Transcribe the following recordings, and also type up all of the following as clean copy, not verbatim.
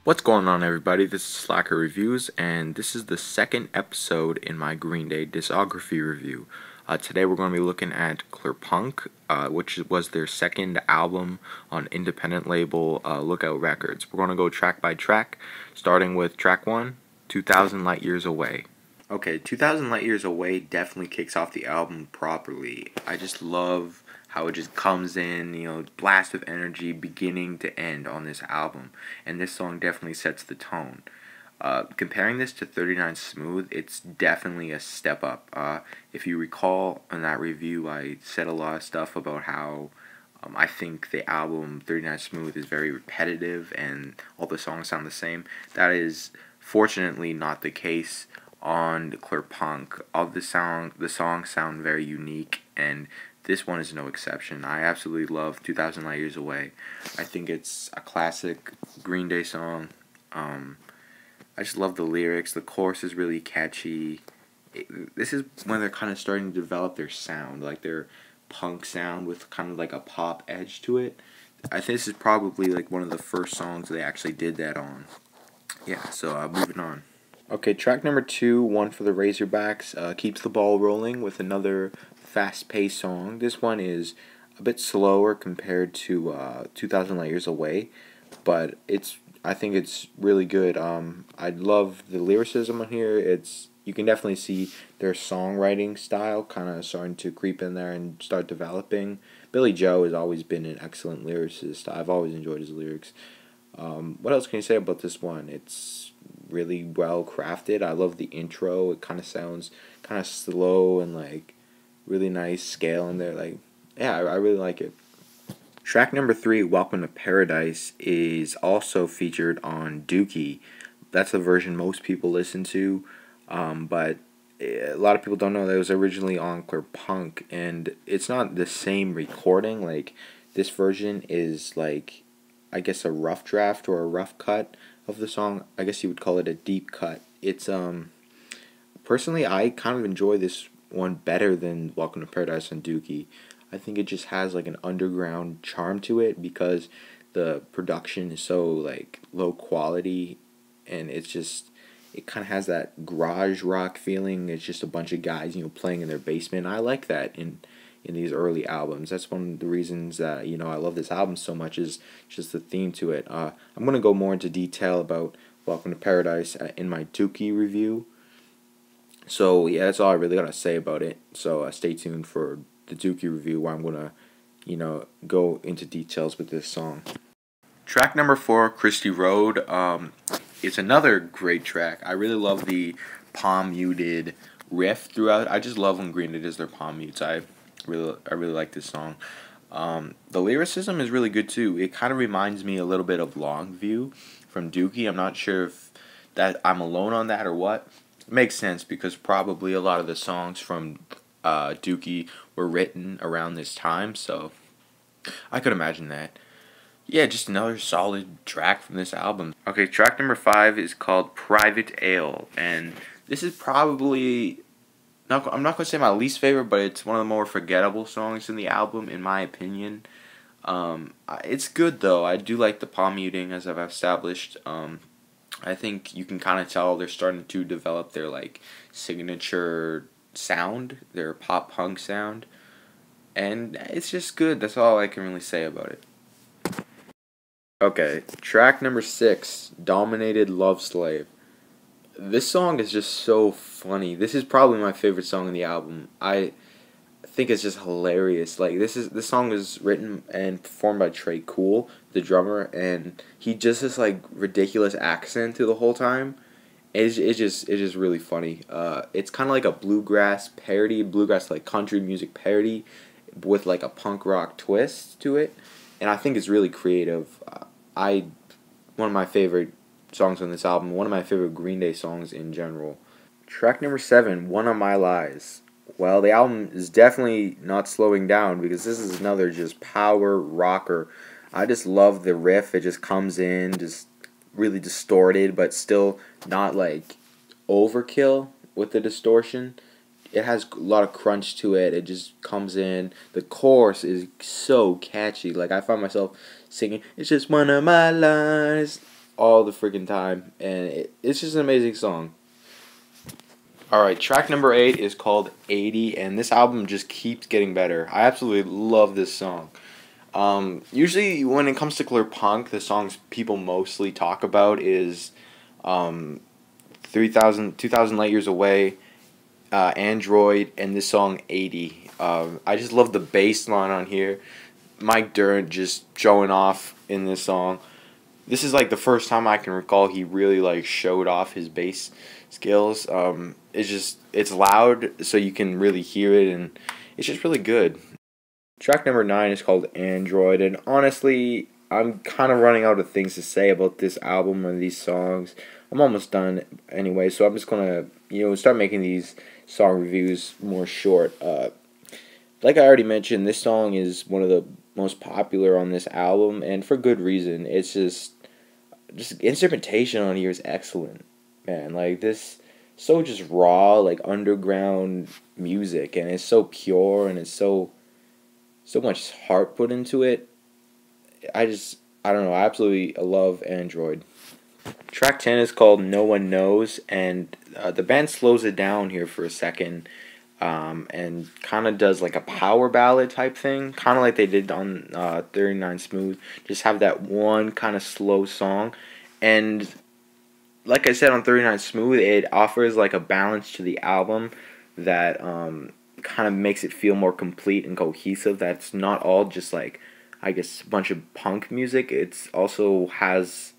What's going on, everybody? This is SlackerReviews, and this is the second episode in my Green Day discography review. Today we're going to be looking at Kerplunk, which was their second album on independent label Lookout Records. We're going to go track by track, starting with track 1, 2,000 Light Years Away. Okay, 2,000 Light Years Away definitely kicks off the album properly. I just love how it just comes in, blast of energy beginning to end on this album. And this song definitely sets the tone. Comparing this to 39 Smooth, it's definitely a step up. If you recall in that review, I said a lot of stuff about how I think the album 39 Smooth is very repetitive and all the songs sound the same. That is fortunately not the case on Kerplunk. All the songs sound very unique, and this one is no exception. I absolutely love 2,000 Light Years Away. I think it's a classic Green Day song. I just love the lyrics. The chorus is really catchy. This is when they're kind of starting to develop their sound, like their punk sound with kind of like a pop edge to it. I think this is probably like one of the first songs they actually did that on. Yeah, so moving on. Okay, track number 2, One for the Razorbacks, keeps the ball rolling with another fast-paced song. This one is a bit slower compared to 2,000 Light Years Away, but I think it's really good. I love the lyricism on here. You can definitely see their songwriting style kind of starting to creep in there and start developing. Billy Joe has always been an excellent lyricist. I've always enjoyed his lyrics. What else can you say about this one? It's really well crafted. I love the intro. It kind of sounds kind of slow and like really nice scale in there. Like, yeah, I really like it. Track number 3, Welcome to Paradise, is also featured on Dookie. That's the version most people listen to, but a lot of people don't know that it was originally on Kerplunk, and it's not the same recording. Like, this version is like, I guess, a rough draft or a rough cut of the song. I guess you would call it a deep cut. It's personally, I kind of enjoy this one better than Welcome to Paradise on Dookie. I think it just has like an underground charm to it because the production is so like low quality, and it kind of has that garage rock feeling. It's just a bunch of guys playing in their basement. I like that in these early albums. That's one of the reasons that I love this album so much, is just the theme to it. I'm gonna go more into detail about Welcome to Paradise in my Dookie review. So yeah, that's all I really gotta say about it. So stay tuned for the Dookie review, where I'm gonna go into details with this song. Track number 4, Christie Road. It's another great track. I really love the palm muted riff throughout. I just love when Green Day does their palm mutes. I really like this song. The lyricism is really good too. It kind of reminds me a little bit of Longview from Dookie. I'm not sure if that I'm alone on that or what. It makes sense because probably a lot of the songs from Dookie were written around this time, so I could imagine that. Yeah, just another solid track from this album. Okay, track number 5 is called Private Ale, and this is probably I'm not gonna say my least favorite, but it's one of the more forgettable songs in the album, in my opinion. It's good though. I do like the palm muting, as I've established. I think you can kind of tell they're starting to develop their like signature sound, their pop punk sound, and it's just good. That's all I can really say about it. Okay, track number 6, Dominated Love Slave. This song is just so funny. This is probably my favorite song in the album. I think it's just hilarious. Like this song was written and performed by Trey Cool, the drummer, and he just has like ridiculous accent through the whole time. It's just really funny. It's kind of like a bluegrass like country music parody, with like a punk rock twist to it, and I think it's really creative. One of my favorite songs on this album, one of my favorite Green Day songs in general. Track number 7, One of My Lies. Well, the album is definitely not slowing down because this is another just power rocker. I just love the riff. It just comes in, just really distorted, but still not like overkill with the distortion. It has a lot of crunch to it. It just comes in. The chorus is so catchy. Like, I find myself singing, "It's just one of my lies." all the freaking time, and it's just an amazing song. Alright, track number 8 is called 80, and this album just keeps getting better. I absolutely love this song. Usually when it comes to Kerplunk, the songs people mostly talk about is 2000 Light Years Away, Android, and this song 80. I just love the bass line on here. Mike Durant just showing off in this song. This is like the first time I can recall he really like showed off his bass skills. It's loud so you can really hear it, and it's just really good. Track number 9 is called Android, and honestly, I'm kind of running out of things to say about this album and these songs. I'm almost done anyway, so I'm just gonna start making these song reviews more short. Like I already mentioned, this song is one of the most popular on this album, and for good reason. It's just instrumentation on here is excellent, man. Like this, so just raw, like underground music, and it's so pure, and it's so much heart put into it. I don't know. I absolutely love Android. Track 10 is called No One Knows, and the band slows it down here for a second, and kind of does like a power ballad type thing, kind of like they did on 39 Smooth. Just have that one kind of slow song, and like I said on 39 Smooth, it offers like a balance to the album that kind of makes it feel more complete and cohesive. That's not all just like, I guess, a bunch of punk music. It's also has,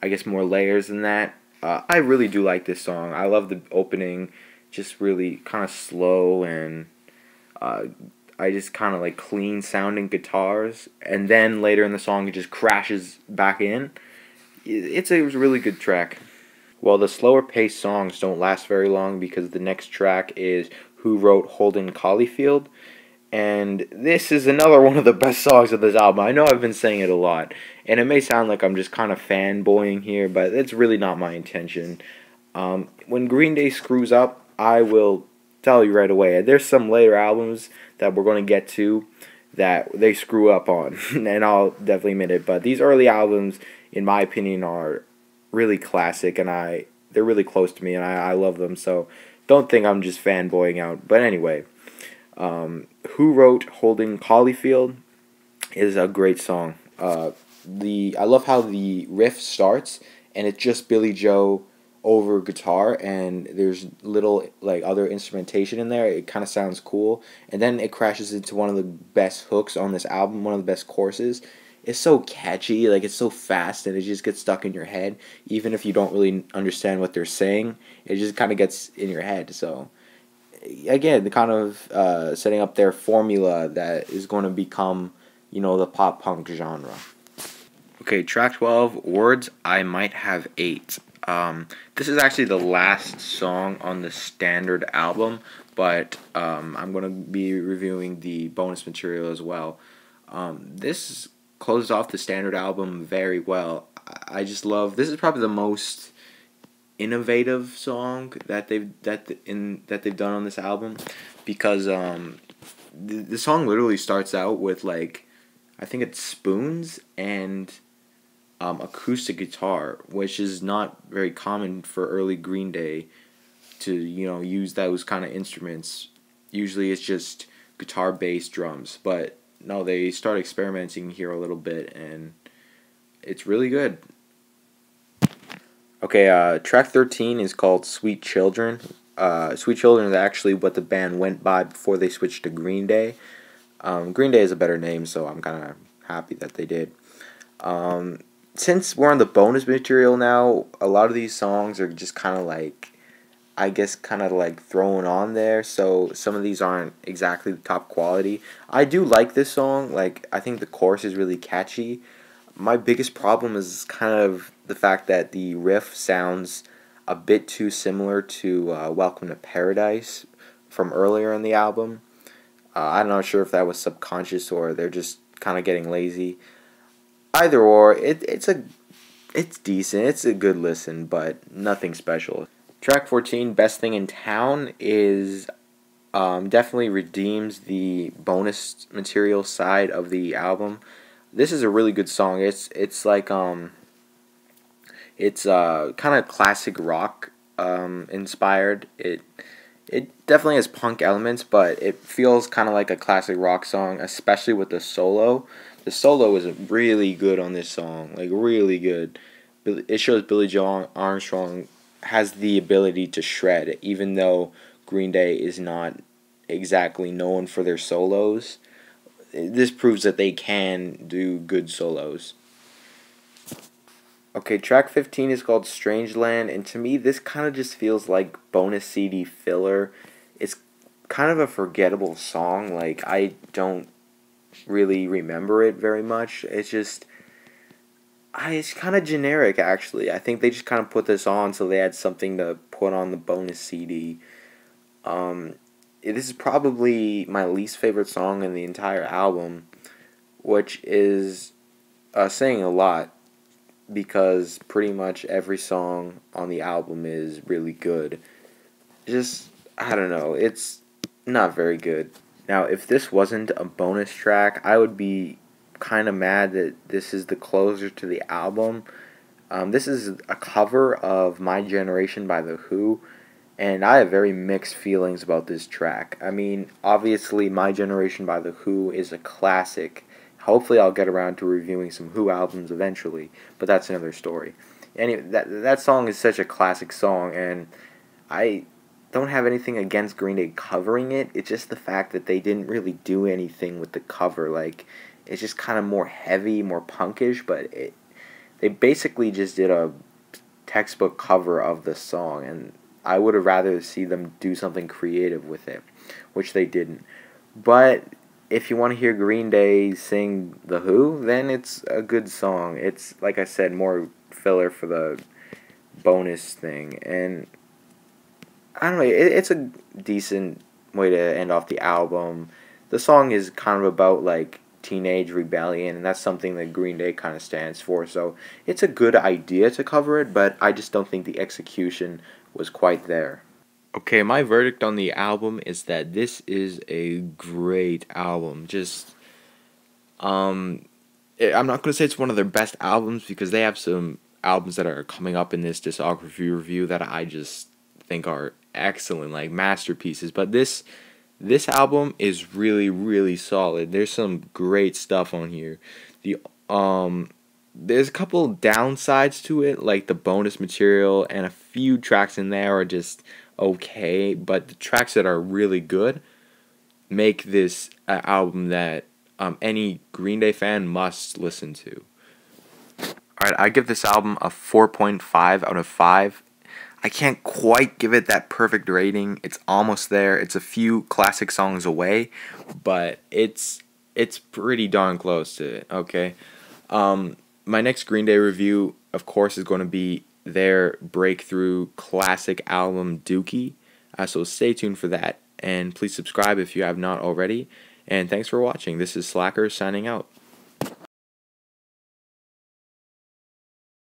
I guess, more layers than that. I really do like this song. I love the opening, just really kind of slow, and I just kind of like clean sounding guitars, and then later in the song it just crashes back in. It's a really good track. Well, the slower paced songs don't last very long because the next track is Who Wrote Holden Caulfield, and this is another one of the best songs of this album. I know I've been saying it a lot, and it may sound like I'm just kind of fanboying here, but it's really not my intention. When Green Day screws up, I will tell you right away. There's some later albums that we're going to get to that they screw up on, and I'll definitely admit it. But these early albums, in my opinion, are really classic, and they're really close to me, and I love them. So don't think I'm just fanboying out. But anyway, Who Wrote Holden Caulfield is a great song. I love how the riff starts, and it's just Billy Joe over guitar, and there's little like other instrumentation in there. It kind of sounds cool, and then it crashes into one of the best hooks on this album, one of the best choruses. It's so catchy, like it's so fast, and it just gets stuck in your head. Even if you don't really understand what they're saying, it just kind of gets in your head. So again, the kind of setting up their formula that is going to become, the pop punk genre. Okay, track 12, Words I Might Have Ate. This is actually the last song on the standard album, but I'm going to be reviewing the bonus material as well. This closes off the standard album very well. I just love, this is probably the most innovative song that they've done on this album, because the song literally starts out with like, I think it's spoons and acoustic guitar, which is not very common for early Green Day to use those kind of instruments. Usually it's just guitar, bass, drums, but no, they start experimenting here a little bit, and it's really good. Okay, track 13 is called Sweet Children. Sweet Children is actually what the band went by before they switched to Green Day. Green Day is a better name, so I'm kind of happy that they did. Since we're on the bonus material now, a lot of these songs are just kind of like, I guess, kind of like thrown on there, so some of these aren't exactly the top quality. I do like this song. Like, I think the chorus is really catchy. My biggest problem is kind of the fact that the riff sounds a bit too similar to Welcome to Paradise from earlier in the album. I'm not sure if that was subconscious or they're just kind of getting lazy. Either or, it's decent. It's a good listen, but nothing special. Track 14, Best Thing in Town, is definitely redeems the bonus material side of the album. This is a really good song. It's like It's kind of classic rock inspired. It definitely has punk elements, but it feels kind of like a classic rock song, especially with the solo. The solo is really good on this song, like really good. It shows Billy Joe Armstrong has the ability to shred, even though Green Day is not exactly known for their solos. This proves that they can do good solos. Okay, track 15 is called Strangeland, and to me, this kind of just feels like bonus CD filler. It's kind of a forgettable song. Like, I don't really remember it very much. It's kind of generic, actually. I think they just kind of put this on so they had something to put on the bonus CD. This is probably my least favorite song in the entire album, which is saying a lot, because pretty much every song on the album is really good. Just, I don't know, it's not very good. Now, if this wasn't a bonus track, I would be kind of mad that this is the closer to the album. This is a cover of My Generation by The Who, and I have very mixed feelings about this track. I mean, obviously, My Generation by The Who is a classic. Hopefully, I'll get around to reviewing some Who albums eventually, but that's another story. Anyway, that song is such a classic song, and I don't have anything against Green Day covering it. It's just the fact that they didn't really do anything with the cover. Like, it's just kind of more heavy, more punkish, but they basically just did a textbook cover of the song, and I would have rather see them do something creative with it, which they didn't. But if you want to hear Green Day sing The Who, then it's a good song. It's, like I said, more filler for the bonus thing, and I don't know, it's a decent way to end off the album. The song is kind of about, like, teenage rebellion, and that's something that Green Day kind of stands for, so it's a good idea to cover it, but I just don't think the execution was quite there. Okay, my verdict on the album is that this is a great album. I'm not going to say it's one of their best albums, because they have some albums that are coming up in this discography review that I just think are excellent, like masterpieces, but this album is really, really solid. There's some great stuff on here. There's a couple downsides to it, like the bonus material, and a few tracks in there are just okay, but the tracks that are really good make this album that any Green Day fan must listen to. Alright, I give this album a 4.5 out of 5. I can't quite give it that perfect rating. It's almost there. It's a few classic songs away, but it's pretty darn close to it, okay? My next Green Day review, of course, is going to be their breakthrough classic album, Dookie. So stay tuned for that, and please subscribe if you have not already. And thanks for watching. This is Slacker signing out.